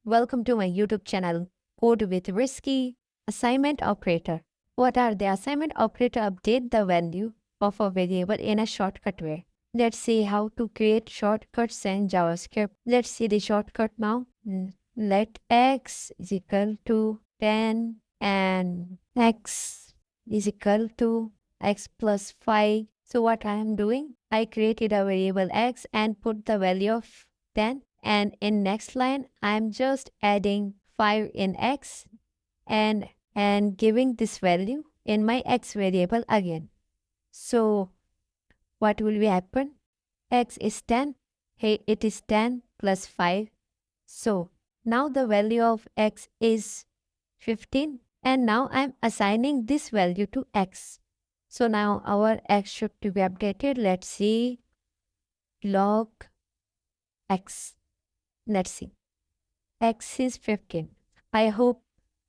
Welcome to my YouTube channel, Code with Risky Assignment Operator. What are the assignment operator? Update the value of a variable in a shortcut way. Let's see how to create shortcuts in JavaScript. Let's see the shortcut now. Let x is equal to 10 and x is equal to x plus 5. So what I am doing, I created a variable x and put the value of 10. And in next line, I'm just adding 5 in x and giving this value in my x variable again. So what will be happen? X is 10. Hey, it is 10 plus 5. So now the value of x is 15. And now I'm assigning this value to x. So now our x should be updated. Let's see. Log x. Let's see. X is 15. I hope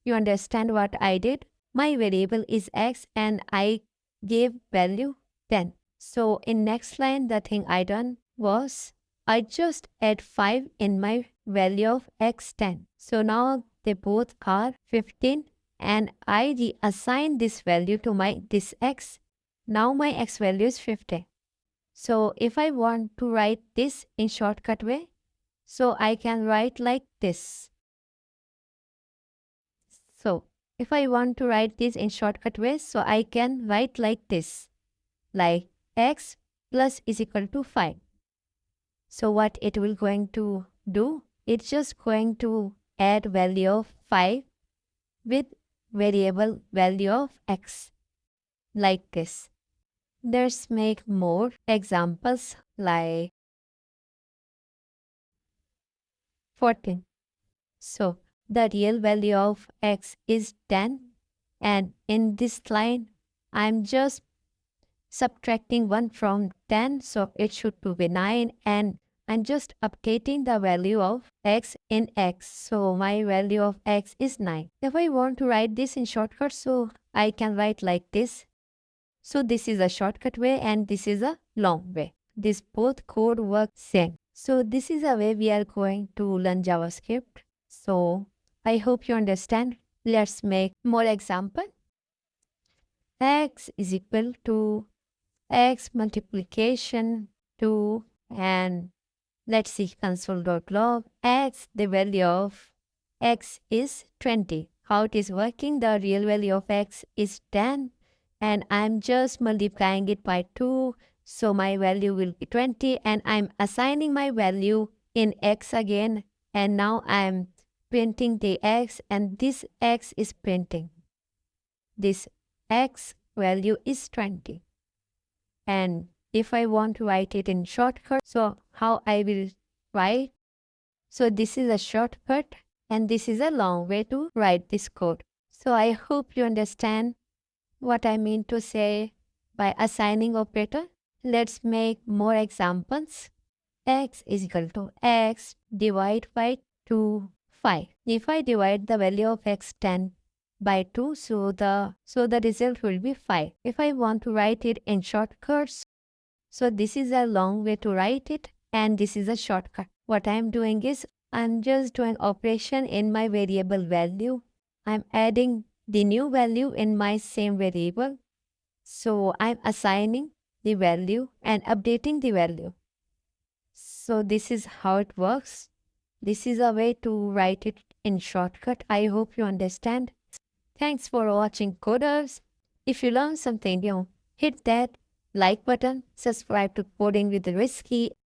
you understand what I did. My variable is x and I gave value 10. So in next line, the thing I done was I just add 5 in my value of x 10. So now they both are 15 and I reassign this value to this x. Now my x value is 50. So if I want to write this in shortcut way, so I can write like this. So if I want to write this in shortcut way, so I can write like this, like x plus is equal to 5. So what it will going to do, it's just going to add value of 5 with variable value of x, like this. Let's make more examples like 14. So the real value of x is 10 and in this line I'm just subtracting 1 from 10, so it should be 9 and I'm just updating the value of x in x. So my value of x is 9. If I want to write this in shortcut, so I can write like this. So this is a shortcut way and this is a long way. This both code work same. So this is a way we are going to learn JavaScript. So I hope you understand. Let's make more example. X is equal to x multiplication 2 and let's see console.log x, the value of x is 20. How it is working? The real value of x is 10 and I'm just multiplying it by 2. So my value will be 20 and I'm assigning my value in x again. And now I'm printing the x and this x is printing. This x value is 20. And if I want to write it in shortcut, so how I will write? So this is a shortcut and this is a long way to write this code. So I hope you understand what I mean to say by assigning operator. Let's make more examples. X is equal to x divided by 2, 5. If I divide the value of x 10 by 2, so the result will be 5. If I want to write it in shortcuts, so this is a long way to write it and this is a shortcut. What I am doing is I'm just doing operation in my variable value. I'm adding the new value in my same variable. So I'm assigning the value and updating the value. So this is how it works. This is a way to write it in shortcut. I hope you understand. Thanks for watching, coders. If you learned something new, hit that like button, subscribe to Coding with Risky